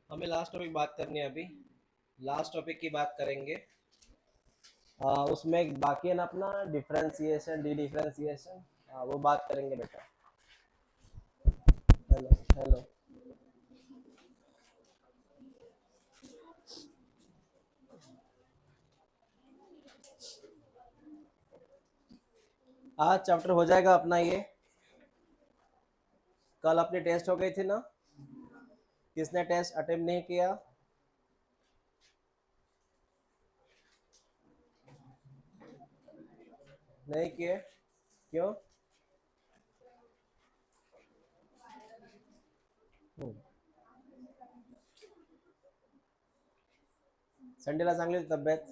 हमें last topic बात करनी है अभी। लास्ट टॉपिक की बात करेंगे। उसमें एक बाकी है ना अपना डिफरेंशिएशन डी डिफरेंशिएशन। वो बात करेंगे बेटा। Hello hello. आज चैप्टर हो जाएगा अपना ये। कल अपनी टेस्ट हो गई थी ना। किसने टेस्ट अटेम्प्ट नहीं किया? नहीं किए? क्यों? संडेला चांगली होती तब्येत?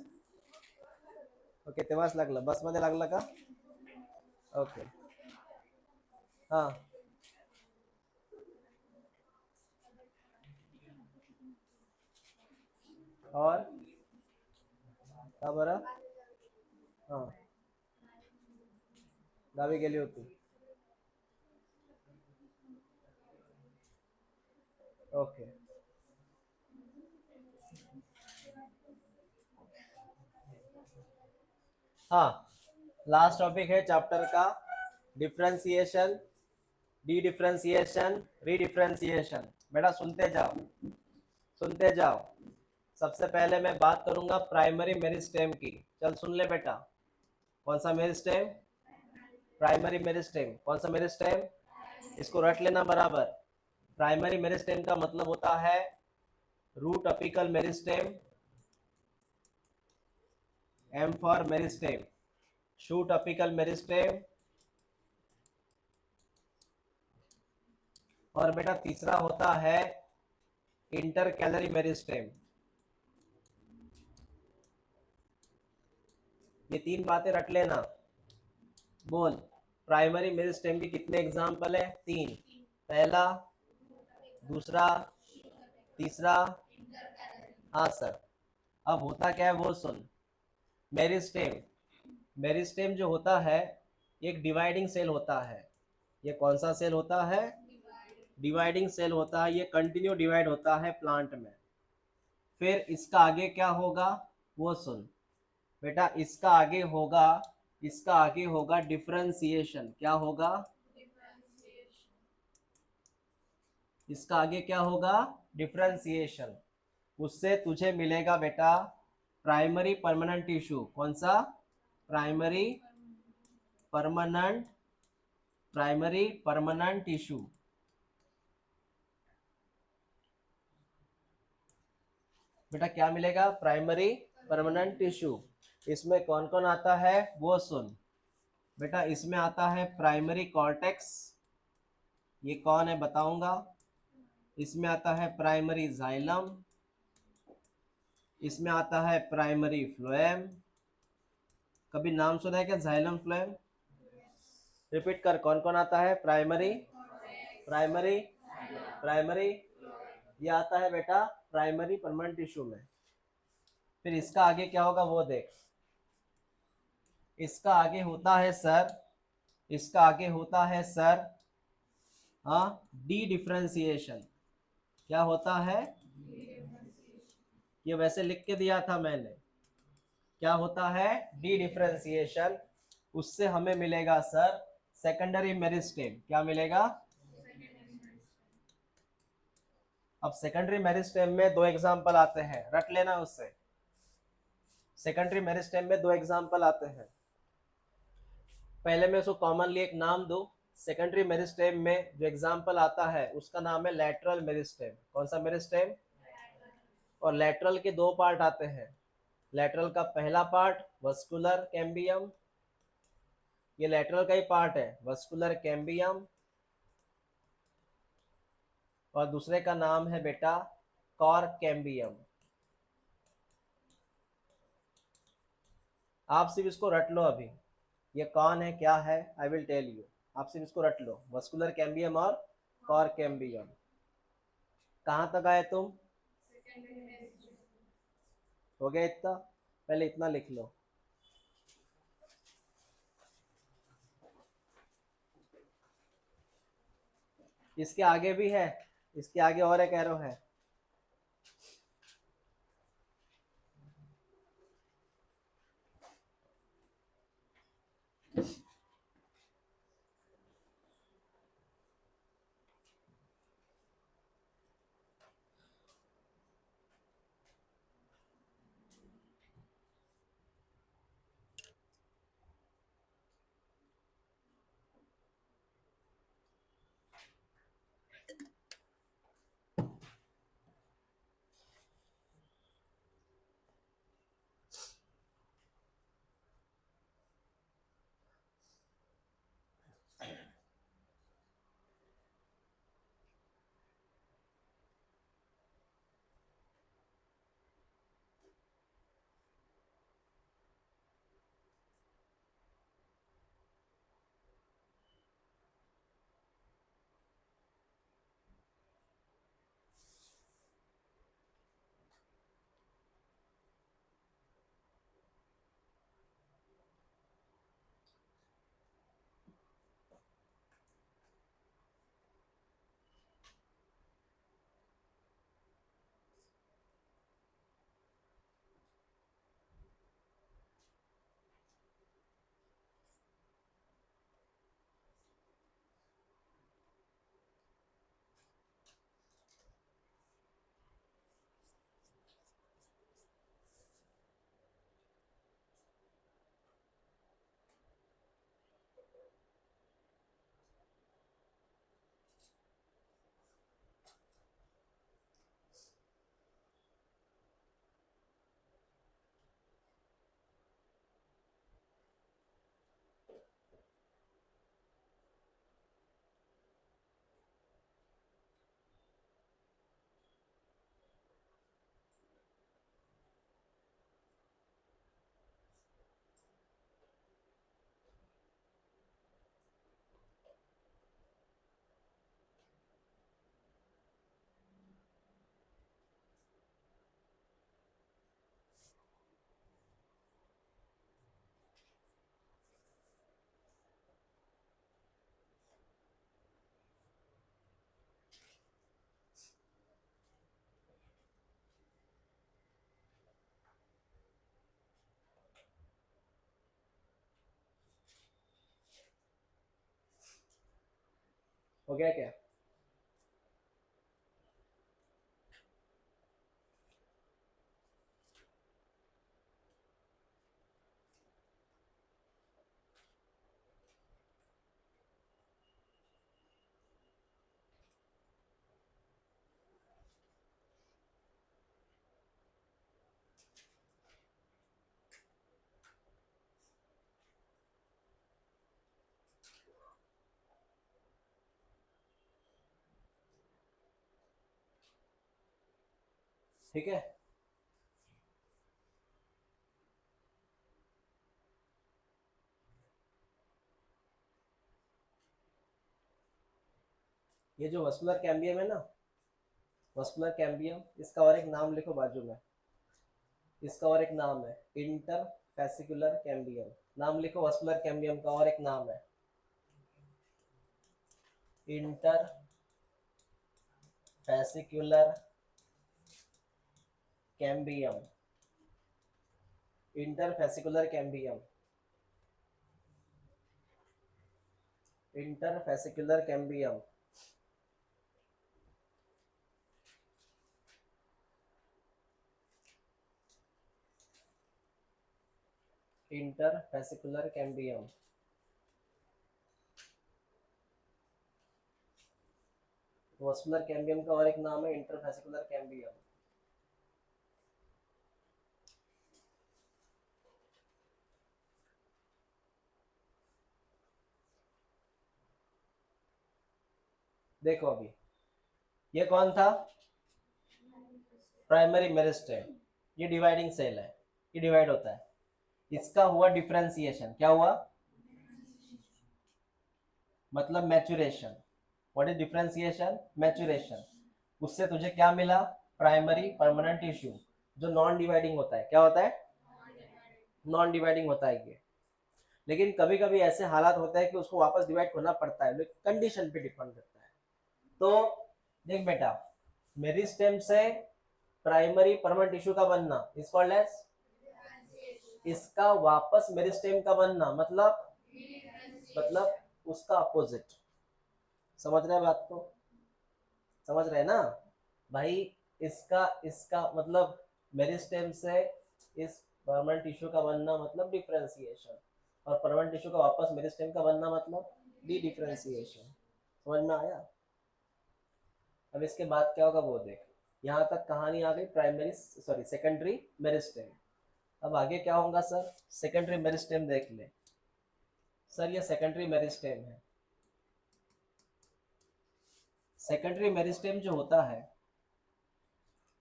ओके, तेव्हाच लागलं, बसमध्ये लागलं का? ओके. हां. और का बरं? हां. गावी गेली होती. ओके. हाँ, लास्ट टॉपिक है चैप्टर का डिफरेंशिएशन डी डिफरेंशिएशन रीडिफरेंशिएशन। बेटा सुनते जाओ, सुनते जाओ। सबसे पहले मैं बात करूंगा प्राइमरी मेरिस्टेम की। चल सुन ले बेटा। कौन सा मेरिस्टेम? Primary meristem. कौन सा मेरिस्टेम? इसको रट लेना बराबर। प्राइमरी मेरिस्टेम का मतलब होता है root apical meristem, M for meristem, shoot apical meristem, और बेटा तीसरा होता है इंटर कैलरी मेरिस्टेम। ये तीन बातें रट लेना। बोल, प्राइमरी मेरिस्टेम के कितने एग्जाम्पल है? तीन। पहला, दूसरा, तीसरा। हाँ सर। अब होता क्या है वो सुन। मेरिस्टेम, मेरिस्टेम जो होता है एक डिवाइडिंग सेल होता है। ये कौन सा सेल होता है? डिवाइडिंग सेल होता है। ये कंटिन्यू डिवाइड होता है प्लांट में। फिर इसका आगे क्या होगा वो सुन बेटा। इसका आगे होगा डिफरेंशिएशन। क्या होगा? इसका आगे क्या होगा? डिफरेंशिएशन। उससे तुझे मिलेगा बेटा प्राइमरी परमानेंट टिश्यू। कौन सा? Primary permanent, primary permanent tissue. बेटा क्या मिलेगा? Primary permanent tissue. इसमें कौन कौन आता है वो सुन बेटा। इसमें आता है प्राइमरी कॉर्टेक्स। ये कौन है बताऊंगा। इसमें आता है प्राइमरी जाइलम। इसमें आता है प्राइमरी फ्लोएम। कभी नाम सुना है क्या जाइलम फ्लोएम? रिपीट कर, कौन कौन आता है? Primary, primary, primary. ये आता है बेटा प्राइमरी परमानेंट टिश्यू में। फिर इसका आगे क्या होगा वो देख। इसका आगे होता है सर, इसका आगे होता है सर, हाँ, डी डिफरेंशिएशन। क्या होता है? ये वैसे लिख के दिया था मैंने। क्या होता है? D differentiation. उससे हमें मिलेगा सर सेकेंडरी मेरिस्टेम। क्या मिलेगा? अब सेकेंडरी मेरिस्टेम में दो एग्जांपल आते हैं, रट लेना उससे। सेकेंडरी मेरिस्टेम में दो एग्जांपल आते हैं। पहले मैं उसको कॉमनली एक नाम दूं। सेकेंडरी मेरिस्टेम में जो एग्जांपल आता है उसका नाम है लैटरल मेरिस्टेम। कौन सा मेरिस्टेम? और लैटरल के दो पार्ट आते हैं। लैटरल का पहला पार्ट वस्कुलर कैम्बियम, ये लैटरल का ही पार्ट है, वस्कुलर कैम्बियम। और दूसरे का नाम है बेटा कॉर्क कैम्बियम। आप सिर्फ इसको रट लो अभी। ये कौन है क्या है आई विल टेल यू। आप सिर्फ इसको रट लो, वस्कुलर कैम्बियम और कॉर्क कैम्बियम। कहाँ तक आए तुम? हो गया इतना? पहले इतना लिख लो। इसके आगे भी है, इसके आगे और एक एरो है। हो गया क्या? ठीक है, ये जो वस्कुलर कैम्बियम है ना, वस्कुलर कैम्बियम, इसका और एक नाम लिखो बाजू में। इसका और एक नाम है इंटरफेसिकुलर कैम्बियम। नाम लिखो वस्कुलर कैम्बियम का और एक नाम है interfascicular cambium. Interfascicular cambium, interfascicular cambium. Interfascicular cambium. Vascular cambium का और एक नाम है इंटरफेसिकुलर कैम्बियम। देखो अभी, ये कौन था? Primary meristem. ये डिवाइडिंग सेल है, ये डिवाइड होता है। इसका हुआ डिफरेंशिएशन, क्या हुआ? मतलब maturation. What is differentiation? Maturation. उससे तुझे क्या मिला? प्राइमरी परमानेंट टिश्यू, जो नॉन डिवाइडिंग होता है। क्या होता है? नॉन डिवाइडिंग होता है ये। लेकिन कभी कभी ऐसे हालात होते हैं कि उसको वापस डिवाइड करना पड़ता है, लेकिन कंडीशन पे डिपेंड करता है। तो देख बेटा, मेरिस्टेम से प्राइमरी परमानेंट टिश्यू का बनना इज कॉल्ड एज, इसका वापस मेरिस्टेम का बनना मतलब उसका अपोजिट। समझ रहे हैं बात को? समझ रहे हैं ना भाई? इसका इसका मतलब मेरिस्टेम से इस परमानेंट टिश्यू का बनना मतलब डिफरेंशिएशन, और परमानेंट टिश्यू का वापस मेरिस्टेम का बनना मतलब डी डिफरेंशिएशन। समझ में आया? अब इसके बाद क्या होगा वो देख। यहाँ तक कहानी आ गई प्राइमरी सॉरी सेकेंडरी मेरिस्टेम। अब आगे क्या होगा सर? सेकेंडरी मेरिस्टेम देख ले सर, ये सेकेंडरी मेरिस्टेम है। सेकेंडरी मेरिस्टेम जो होता है,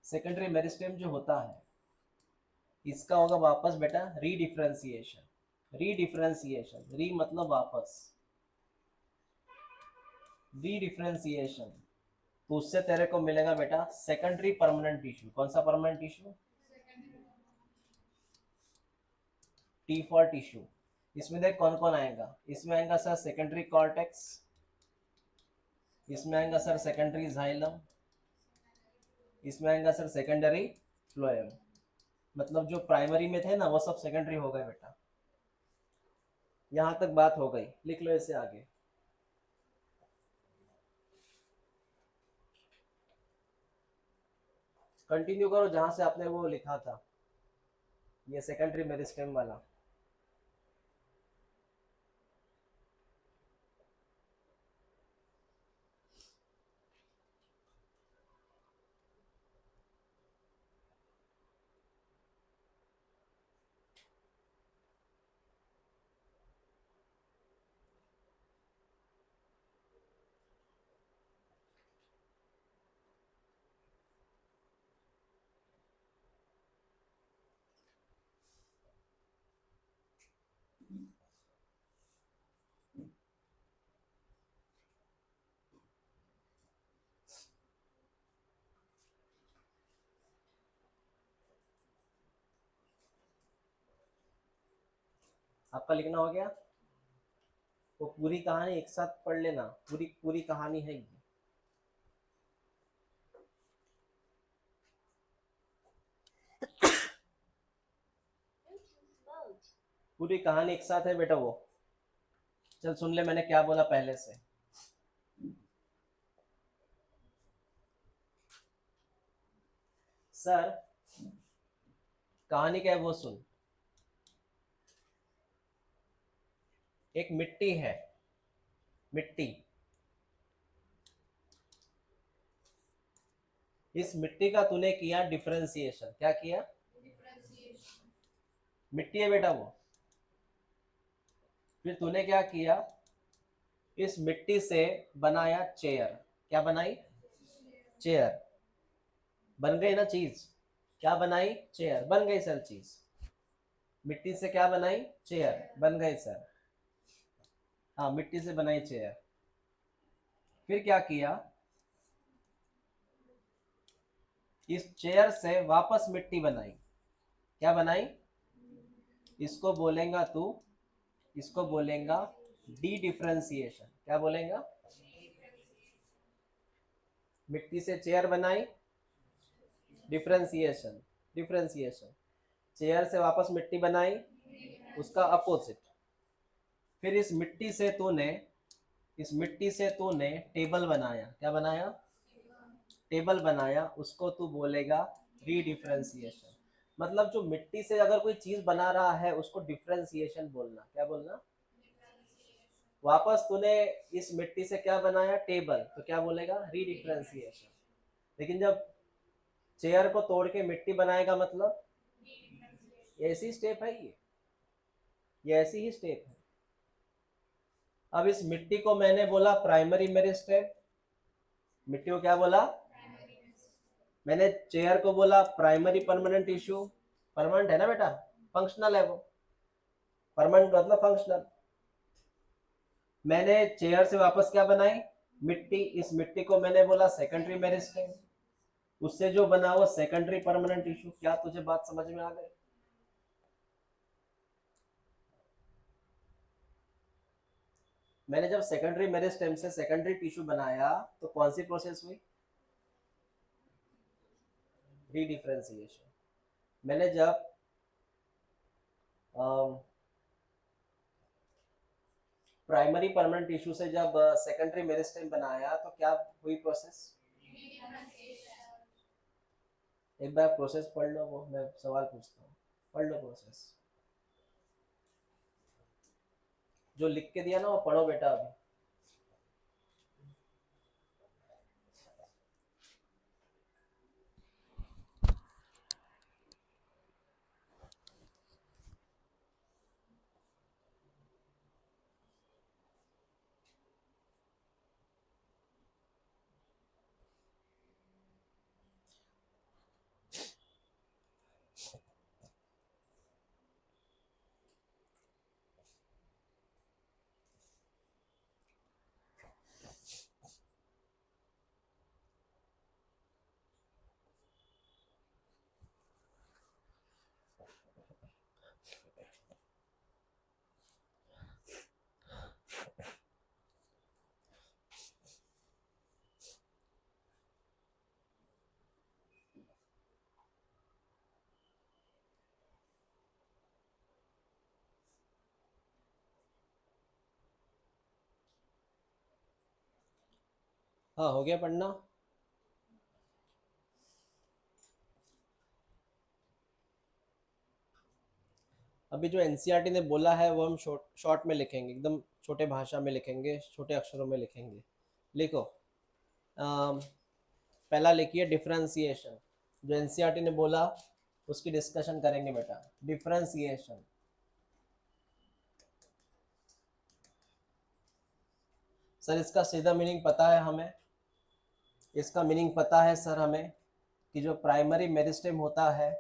सेकेंडरी मेरिस्टेम जो होता है, इसका होगा वापस बेटा रीडिफरेंशिएशन। रीडिफरेंशिएशन, री मतलब वापस, रीडिफरेंशिएशन। तो उससे तेरे को मिलेगा बेटा सेकेंडरी परमानेंट टिश्यू। कौन सा permanent tissue? T for tissue. इसमें देख कौन कौन आएगा। इसमें आएगा सर सेकेंडरी कॉर्टेक्स, इसमें आएगा सर सेकेंडरी जाइलम, इसमें आएगा सर सेकेंडरी फ्लोएम। मतलब जो प्राइमरी में थे ना वो सब सेकेंडरी हो गए बेटा। यहां तक बात हो गई, लिख लो इसे आगे। कंटिन्यू करो जहां से आपने वो लिखा था, ये सेकेंडरी मेरिस्टेम वाला। आपका लिखना हो गया? वो पूरी कहानी एक साथ पढ़ लेना, पूरी पूरी कहानी है ये। पूरी कहानी एक साथ है बेटा वो। चल सुन ले मैंने क्या बोला पहले से। सर कहानी क्या है वो सुन। एक मिट्टी है, मिट्टी। इस मिट्टी का तूने किया डिफरेंशिएशन। क्या किया? मिट्टी है बेटा वो। फिर तूने क्या किया? इस मिट्टी से बनाया चेयर। क्या बनाई? चेयर। बन गई ना चीज? क्या बनाई? चेयर। बन गई सर चीज। मिट्टी से क्या बनाई? चेयर। बन गई सर। हाँ मिट्टी से बनाई चेयर। फिर क्या किया? इस चेयर से वापस मिट्टी बनाई। क्या बनाई? इसको बोलेगा तू, इसको बोलेगा डी डिफरेंशिएशन। क्या बोलेगा? मिट्टी से चेयर बनाई, डिफरेंशिएशन। डिफरेंशिएशन। चेयर से वापस मिट्टी बनाई, उसका अपोजिट। फिर इस मिट्टी से तूने, इस मिट्टी से तूने टेबल बनाया। क्या बनाया? टेबल बनाया। उसको तू बोलेगा रीडिफरेंशिएशन। मतलब जो मिट्टी से अगर कोई चीज बना रहा है उसको डिफरेंशिएशन बोलना। क्या बोलना? वापस तूने इस मिट्टी से क्या बनाया? टेबल। तो क्या बोलेगा? रीडिफरेंशिएशन। लेकिन जब चेयर को तोड़ के मिट्टी बनाएगा मतलब ऐसी स्टेप है ये ऐसी ही स्टेप है। अब इस मिट्टी को मैंने बोला प्राइमरी मेरिस्टेम। मिट्टी को क्या बोला? मैंने चेयर को बोला प्राइमरी परमानेंट टिश्यू। परमानेंट है ना बेटा, फंक्शनल है वो। परमानेंट मतलब फंक्शनल। मैंने चेयर से वापस क्या बनाई? मिट्टी। इस मिट्टी को मैंने बोला सेकेंडरी मेरिस्टेम। उससे जो बना वो सेकेंडरी परमानेंट टिश्यू। क्या तुझे बात समझ में आ गई? मैंने जब सेकेंडरी मेरिस्टेम से सेकेंडरी टिश्यू बनाया तो कौन सी प्रोसेस हुई? रीडिफरेंशिएशन। मैंने जब प्राइमरी परमानेंट टिश्यू से जब सेकेंडरी मेरिस्टेम बनाया तो क्या हुई प्रोसेस? एक बार प्रोसेस पढ़ लो, वो मैं सवाल पूछता हूँ, पढ़ लो प्रोसेस जो लिख के दिया ना, वो पढ़ो बेटा अभी। हाँ, हो गया पढ़ना? अभी जो एनसीईआरटी ने बोला है वो हम शॉर्ट में लिखेंगे, एकदम छोटे भाषा में लिखेंगे, छोटे अक्षरों में लिखेंगे। लिखो। पहला लिखिए डिफरेंशिएशन। जो एनसीईआरटी ने बोला उसकी डिस्कशन करेंगे बेटा। डिफरेंशिएशन। सर इसका सीधा मीनिंग पता है हमें, इसका मीनिंग पता है सर हमें कि जो प्राइमरी मेरिस्टेम होता है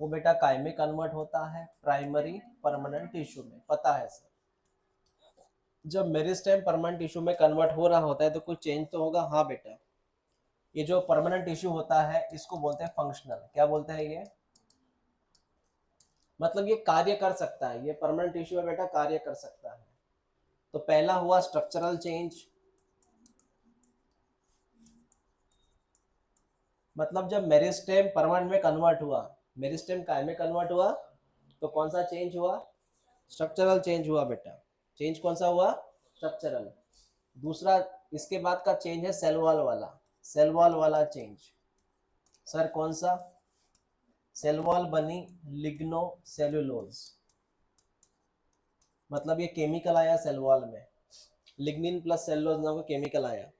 वो बेटा काय में कन्वर्ट होता है? प्राइमरी परमानेंट टिश्यू में। पता है सर। जब मेरिस्टेम परमानेंट टिश्यू में कन्वर्ट हो रहा होता है तो कुछ चेंज तो होगा। हाँ बेटा, ये जो परमानेंट टिश्यू होता है इसको बोलते हैं फंक्शनल। क्या बोलते हैं ये? मतलब ये कार्य कर सकता है, ये परमानेंट टिश्यू है बेटा, कार्य कर सकता है। तो पहला हुआ स्ट्रक्चरल चेंज। मतलब जब मेरिस्टेम परमानेंट में कन्वर्ट हुआ, मेरिस्टेम काय में कन्वर्ट हुआ, तो कौन सा चेंज हुआ? स्ट्रक्चरल चेंज हुआ बेटा। चेंज कौन सा हुआ? स्ट्रक्चरल। दूसरा इसके बाद का चेंज है सेल वॉल वाला। सेल वॉल वाला चेंज सर कौन सा? सेल वॉल बनी लिग्नो सेल्यूलोज। मतलब ये केमिकल आया सेल वॉल में, लिग्निन प्लस सेल्यूलोज नाम का केमिकल आया।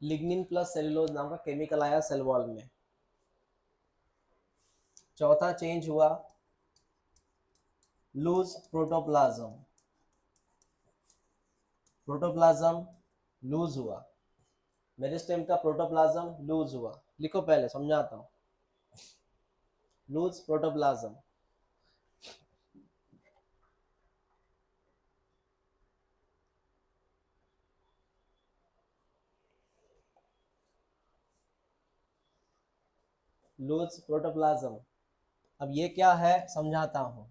लिग्निन प्लस सेल्यूलोज नाम का केमिकल आया सेल वॉल में। चौथा चेंज हुआ लूज प्रोटोप्लाज्म। प्रोटोप्लाज्म लूज हुआ, मेरिस्टेम का प्रोटोप्लाज्म लूज हुआ। लिखो, पहले समझाता हूँ। Loose protoplasm. Loose protoplasm. अब ये क्या है समझाता हूँ,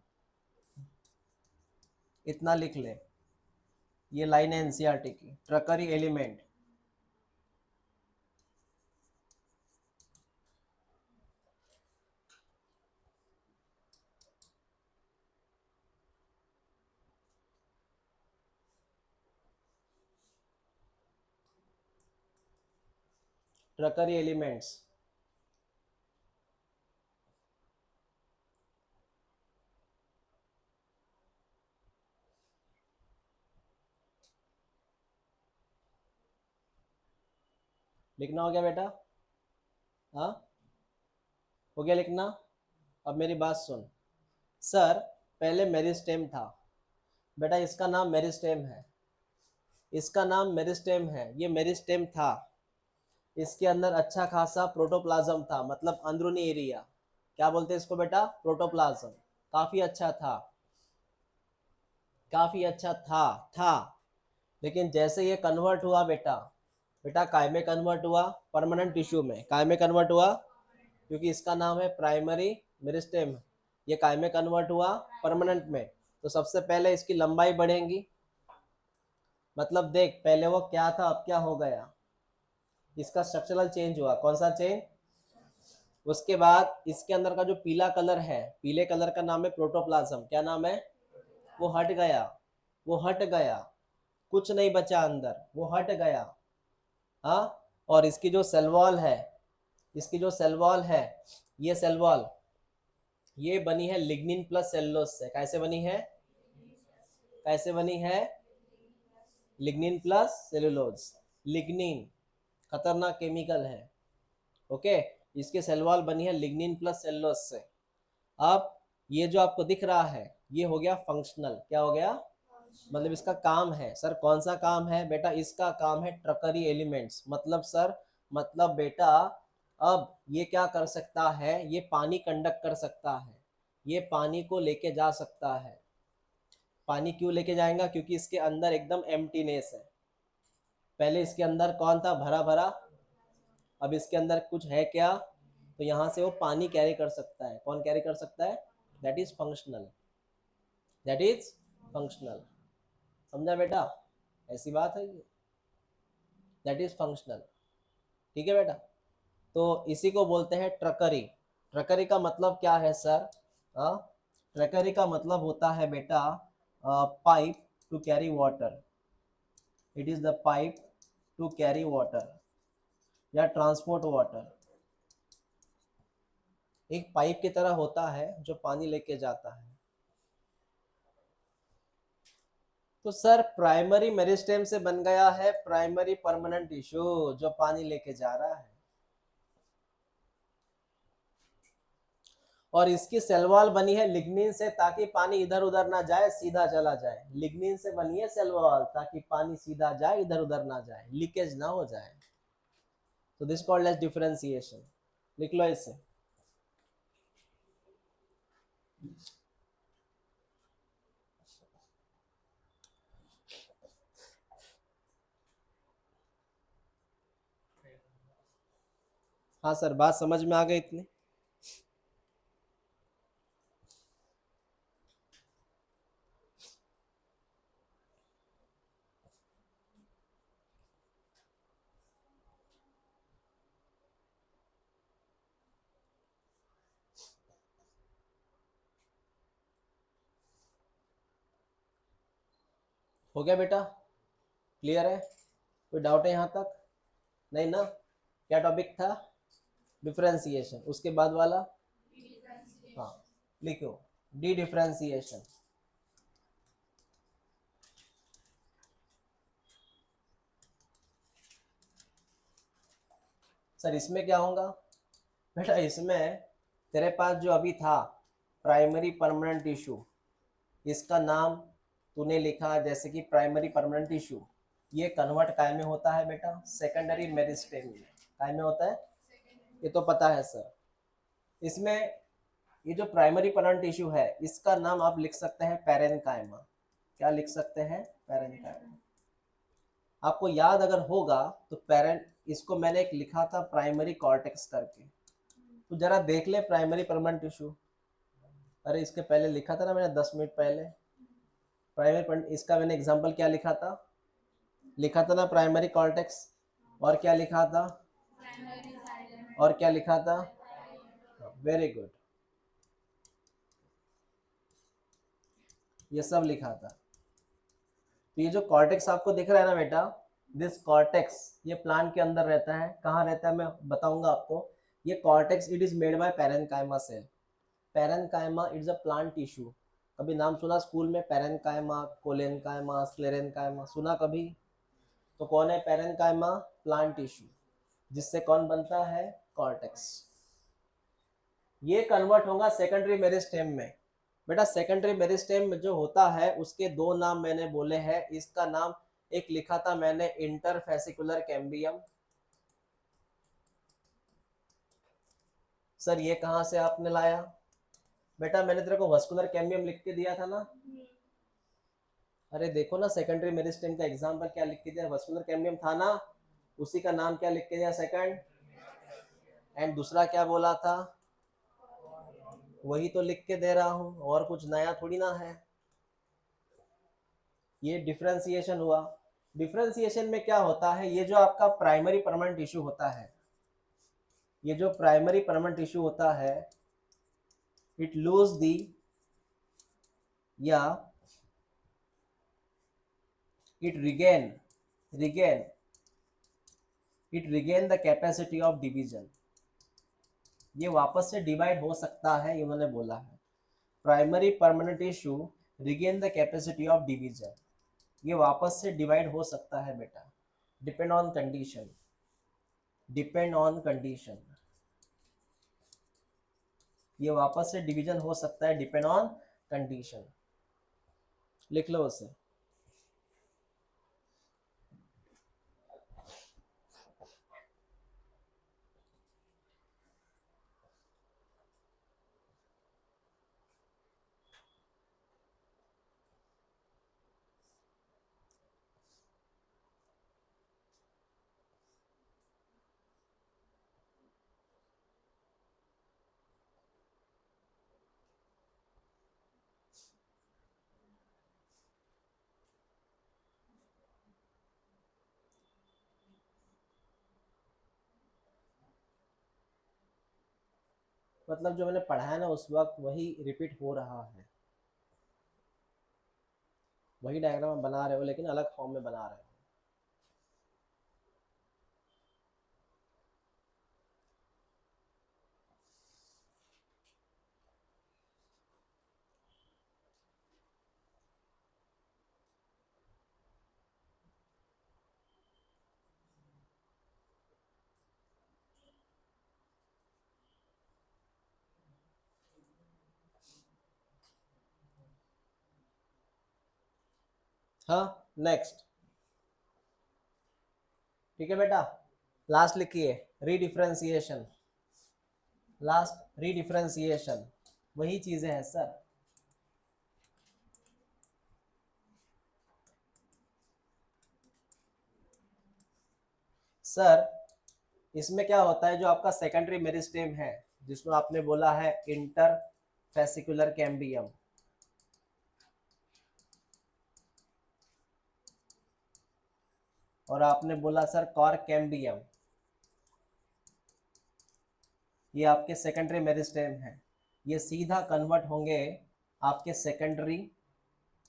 इतना लिख ले। ये लाइन है एनसीईआरटी की। ट्रकरी एलिमेंट। ट्रकरी एलिमेंट्स। लिखना हो गया बेटा? हाँ, हो गया लिखना? अब मेरी बात सुन। सर पहले मेरिस्टेम था बेटा, इसका नाम मेरिस्टेम है, इसका नाम मेरिस्टेम है, ये मेरिस्टेम था। इसके अंदर अच्छा खासा प्रोटोप्लाज्म था, मतलब अंदरूनी एरिया। क्या बोलते हैं इसको बेटा? प्रोटोप्लाज्म। काफी अच्छा था, काफी अच्छा था। लेकिन जैसे ये कन्वर्ट हुआ बेटा, बेटा काय में कन्वर्ट हुआ? परमानेंट टिश्यू में। काय में कन्वर्ट हुआ? क्योंकि इसका नाम है प्राइमरी मेरिस्टेम। ये काय में कन्वर्ट हुआ? परमानेंट में। तो सबसे पहले इसकी लंबाई बढ़ेगी, मतलब देख पहले वो क्या था अब क्या हो गया, इसका स्ट्रक्चरल चेंज हुआ। कौन सा चेंज? उसके बाद इसके अंदर का जो पीला कलर है, पीले कलर का नाम है प्रोटोप्लाज्म। क्या नाम है? वो हट गया, वो हट गया, कुछ नहीं बचा अंदर, वो हट गया। हाँ, और इसकी जो सेल वॉल है, इसकी जो सेल वॉल है, ये सेल वॉल ये बनी है लिग्निन प्लस सेलुलोज से। कैसे बनी है? कैसे बनी है? Lignin plus cellulose. लिग्निन खतरनाक केमिकल है। ओके, इसके सेल वॉल बनी है लिग्निन प्लस सेलुलोज से। अब ये जो आपको दिख रहा है ये हो गया फंक्शनल। क्या हो गया? मतलब इसका काम है। सर कौन सा काम है बेटा? इसका काम है ट्रकरी एलिमेंट्स। मतलब सर, मतलब बेटा, अब ये क्या कर सकता है? ये पानी कंडक्ट कर सकता है, ये पानी को लेके जा सकता है। पानी क्यों लेके जाएगा? क्योंकि इसके अंदर एकदम एम्प्टीनेस है। पहले इसके अंदर कौन था? भरा भरा। अब इसके अंदर कुछ है क्या? तो यहाँ से वो पानी कैरी कर सकता है। कौन कैरी कर सकता है? That is functional, that is functional. समझा बेटा? ऐसी बात है ये, दैट इज फंक्शनल। ठीक है बेटा? तो इसी को बोलते हैं ट्रकरी। ट्रकरी का मतलब क्या है सर? हाँ, ट्रकरी का मतलब होता है बेटा pipe to carry water. It is the pipe to carry water या ट्रांसपोर्ट वाटर। एक पाइप की तरह होता है जो पानी लेके जाता है। तो सर प्राइमरी मेरिस्टेम से बन गया है प्राइमरी परमानेंट टिश्यू जो पानी लेके जा रहा है। और इसकी सेल वॉल बनी है लिग्निन से ताकि पानी इधर उधर ना जाए, सीधा चला जाए। लिग्निन से बनी है सेल वॉल ताकि पानी सीधा जाए, इधर उधर ना जाए, लीकेज ना हो जाए। तो दिस कॉल्ड एज डिफरेंशिएशन। लिख लो इसे। हाँ सर, बात समझ में आ गई इतनी? हो गया बेटा? क्लियर है? कोई डाउट है यहाँ तक? नहीं ना? क्या टॉपिक था? डिफरेंशिएशन। उसके बाद वाला? हाँ, लिखो डी डिफरेंशिएशन। सर इसमें क्या होगा बेटा? इसमें तेरे पास जो अभी था प्राइमरी परमानेंट टिश्यू, इसका नाम तूने लिखा जैसे कि प्राइमरी परमानेंट टिश्यू, ये कन्वर्ट काय में होता है बेटा? सेकेंडरी मेरिस्टेम में। काय में होता है? ये तो पता है सर। इसमें ये जो प्राइमरी परमानेंट टिश्यू है इसका नाम आप लिख सकते हैं पैरेन्काइमा। क्या लिख सकते हैं? पैरेन्काइमा। आपको याद अगर होगा तो पैरेंट, इसको मैंने एक लिखा था प्राइमरी कॉर्टेक्स करके, तो जरा देख ले प्राइमरी परमानेंट टिश्यू। अरे इसके पहले लिखा था ना मैंने 10 मिनट पहले। प्राइमरी, इसका मैंने एग्जांपल क्या लिखा था? लिखा था ना प्राइमरी कॉर्टेक्स। और क्या लिखा था? और क्या लिखा था? वेरी गुड, ये सब लिखा था। तो ये जो कॉर्टेक्स आपको दिख रहा है ना बेटा, दिस कॉर्टेक्स ये प्लांट के अंदर रहता है। कहाँ रहता है मैं बताऊंगा आपको। ये cortex it is made by parenchyma cell. Parenchyma it's a plant tissue. कभी नाम सुना स्कूल में? पैरेन्काइमा, कोलेनकाइमा, स्क्लेरेनकाइमा सुना कभी? तो कौन है पैरेन्काइमा? प्लांट टिश्यू, जिससे कौन बनता है? कॉर्टेक्स। ये कन्वर्ट होगा सेकेंडरी मेरिस्टेम में। बेटा सेकेंडरी मेरिस्टेम में जो होता है उसके दो नाम मैंने बोले हैं। इसका नाम एक लिखा था मैंने इंटरफेसिकुलर कैम्बियम। सर ये कहाँ से आपने लाया? बेटा मैंने तेरे को वस्कुलर कैम्बियम लिख के दिया था ना। अरे देखो ना सेकेंडरी मेरिस्टेम का एग्जाम्पल क्या लिख के दिया, वस्कुलर कैम्बियम था ना। उसी का नाम क्या लिख के दिया? सेकंड। एंड दूसरा क्या बोला था? वही तो लिख के दे रहा हूँ, और कुछ नया थोड़ी ना है। ये डिफरेंशिएशन हुआ। डिफरेंशिएशन में क्या होता है, ये जो आपका प्राइमरी परमानेंट टिश्यू होता है, ये जो प्राइमरी परमानेंट टिश्यू होता है, इट लूज दी या it regain the capacity of division. ये वापस से डिवाइड हो सकता है, इन्होंने बोला है primary permanent tissue regain the capacity of division, ये वापस से डिवाइड हो सकता है बेटा, depend on condition, depend on condition, ये वापस से डिवीजन हो सकता है डिपेंड ऑन कंडीशन। लिख लो उसे। मतलब जो मैंने पढ़ा है ना उस वक्त वही रिपीट हो रहा है, वही डायग्राम बना रहे हो लेकिन अलग फॉर्म में बना रहे हो। हाँ नेक्स्ट, ठीक है बेटा, लास्ट लिखिए रीडिफरेंशिएशन, लास्ट रीडिफरेंशिएशन, वही चीजें हैं सर। सर इसमें क्या होता है, जो आपका सेकेंडरी मेरिस्टेम है जिसमें आपने बोला है इंटर फेसिकुलर कैम्बियम, और आपने बोला सर कॉर कैम्बियम, ये आपके सेकेंडरी मेरिस्टेम है, ये सीधा कन्वर्ट होंगे आपके सेकेंडरी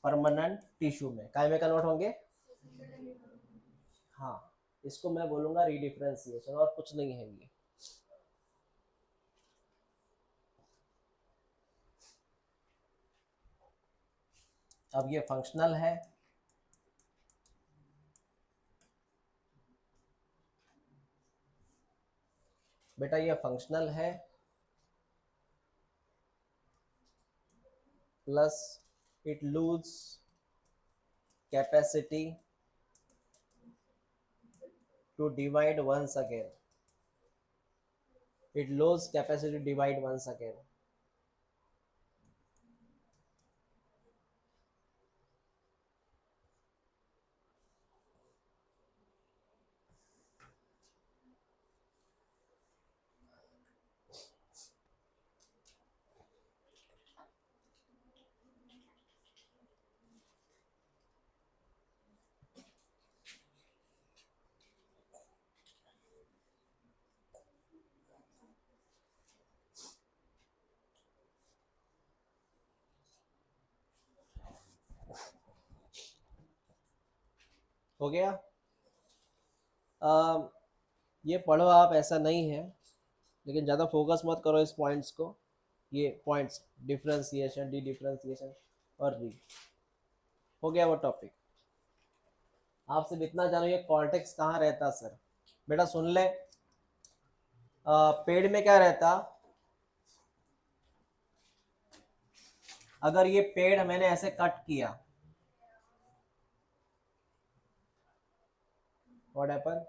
परमानेंट टिश्यू में, काय में कन्वर्ट होंगे। हाँ, इसको मैं बोलूंगा रीडिफरेंशिएशन, और कुछ नहीं है ये। अब ये फंक्शनल है, बेटा ये फंक्शनल है, plus it lose capacity to divide once again, it lose capacity to divide once again। हो गया। ये पढ़ो आप, ऐसा नहीं है, लेकिन ज़्यादा फोकस मत करो इस पॉइंट्स को, ये पॉइंट्स डिफरेंशिएशन, डी डिफरेंशिएशन और री, हो गया वो टॉपिक। आप सिर्फ इतना जानो ये कॉर्टेक्स कहाँ रहता सर। बेटा सुन ले, पेड़ में क्या रहता, अगर ये पेड़ मैंने ऐसे कट किया, व्हाट हैपन,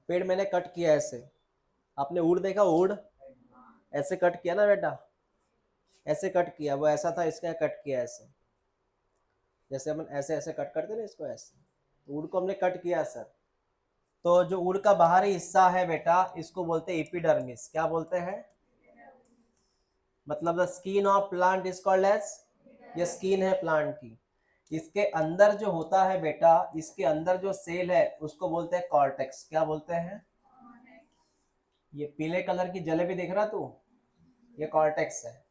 पेड़ मैंने कट किया ऐसे, आपने ऊड़ देखा, ऊड़ ऐसे कट किया ना बेटा, ऐसे कट किया, वो ऐसा था, इसका कट किया ऐसे, जैसे अपन ऐसे ऐसे कट करते ना इसको ऐसे, तो ऊड़ को हमने कट किया सर। तो जो ऊड़ का बाहरी हिस्सा है बेटा, इसको बोलते हैं एपिडर्मिस। क्या बोलते हैं, मतलब the skin of plant is called as, ये स्किन है प्लांट की। इसके अंदर जो होता है बेटा, इसके अंदर जो सेल है उसको बोलते हैं कॉर्टेक्स। क्या बोलते हैं? ये पीले कलर की जलेबी देख रहा तू, ये कॉर्टेक्स है।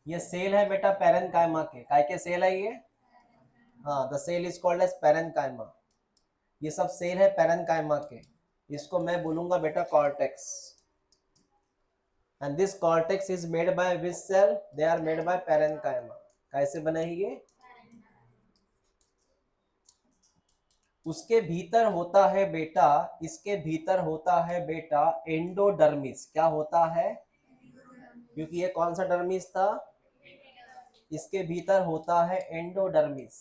ये सेल है बेटा पैरेन्काइमा के, काय के सेल है ये? हाँ, the cell is called as parenchyma. ये सब सेल है पैरेन्काइमा के, इसको मैं बोलूंगा बेटा cortex. And this cortex is made by which cell? They are made by parenchyma. कैसे बने ये? उसके भीतर होता है बेटा, इसके भीतर होता है बेटा एंडोडर्मिस। क्या होता है? क्योंकि ये कौन सा डर्मिस था? इसके भीतर होता है एंडोडर्मिस।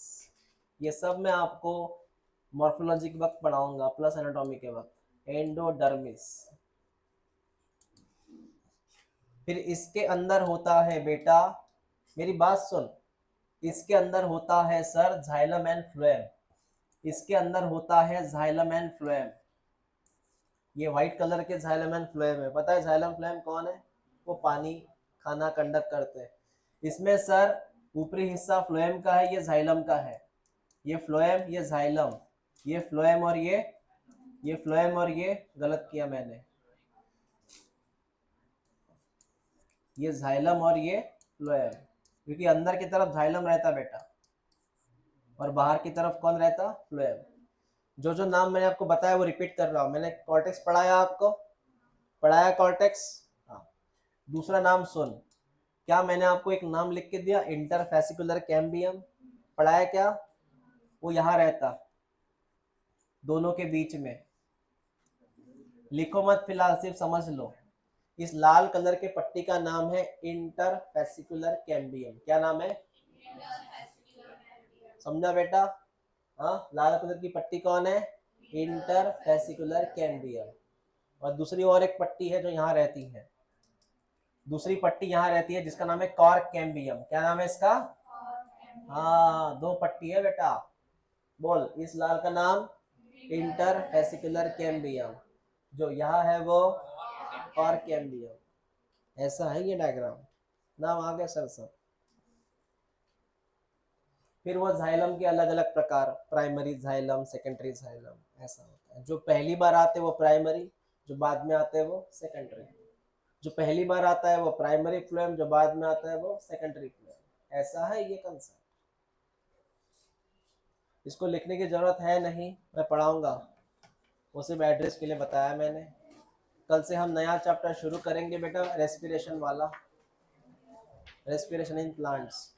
ये सब मैं आपको मॉर्फोलॉजी के वक्त पढ़ाऊंगा, प्लस एनाटॉमी के वक्त। एंडोडर्मिस। फिर इसके अंदर होता है बेटा, मेरी बात सुन, इसके अंदर होता है सर जाइलम एंड फ्लोएम। इसके अंदर होता है जाइलम एंड फ्लोएम। ये व्हाइट कलर के जाइलम एंड फ्लोएम है। पता है जाइलम फ्लोएम कौन है? वो पानी खाना कंडक्ट करते हैं। इसमें सर ऊपरी हिस्सा फ्लोएम का है, ये जाइलम का है। ये फ्लोएम, ये जाइलम, ये फ्लोएम और ये फ्लोएम और ये गलत किया मैंने, ये जाइलम और ये फ्लोएम। क्योंकि अंदर की तरफ जाइलम रहता बेटा और बाहर की तरफ कौन रहता? फ्लोएम। जो जो नाम मैंने आपको बताया वो रिपीट कर रहा हूँ। मैंने कॉर्टेक्स पढ़ाया आपको, पढ़ाया कॉर्टेक्स। हाँ, दूसरा नाम सुन, क्या मैंने आपको एक नाम लिख के दिया? Interfascicular cambium. पढ़ाया क्या? वो यहाँ रहता दोनों के बीच में। लिखो मत फिलहाल, सिर्फ समझ लो। इस लाल कलर के पट्टी का नाम है इंटरफेसिकुलर कैम्बियम। क्या नाम है? समझा बेटा? हाँ, लाल कलर की पट्टी कौन है? Interfascicular cambium. और दूसरी और एक पट्टी है जो यहाँ रहती है, दूसरी पट्टी यहाँ रहती है जिसका नाम है कॉर्क कैम्बियम। क्या नाम है इसका? हाँ, दो पट्टी है बेटा। बोल, इस लाल का नाम इंटरफेसिकुलर कैम्बियम, जो यहाँ है वो कॉर्क कैम्बियम। ऐसा है ये डायग्राम। नाम आ गया सर सब। फिर वो जाइलम के अलग अलग प्रकार, प्राइमरी जाइलम, सेकेंडरी जाइलम, ऐसा होता है। जो पहली बार आते हैं वो प्राइमरी, जो बाद में आते हैं वो सेकेंडरी। जो पहली बार आता है वो प्राइमरी फ्लोएम, जो बाद में आता है वो सेकेंडरी फ्लोएम। ऐसा है ये कंसेप्ट। इसको लिखने की जरूरत है नहीं, मैं पढ़ाऊंगा, वो सिर्फ एड्रेस के लिए बताया मैंने। कल से हम नया चैप्टर शुरू करेंगे बेटा, रेस्पिरेशन वाला, रेस्पिरेशन इन प्लांट्स।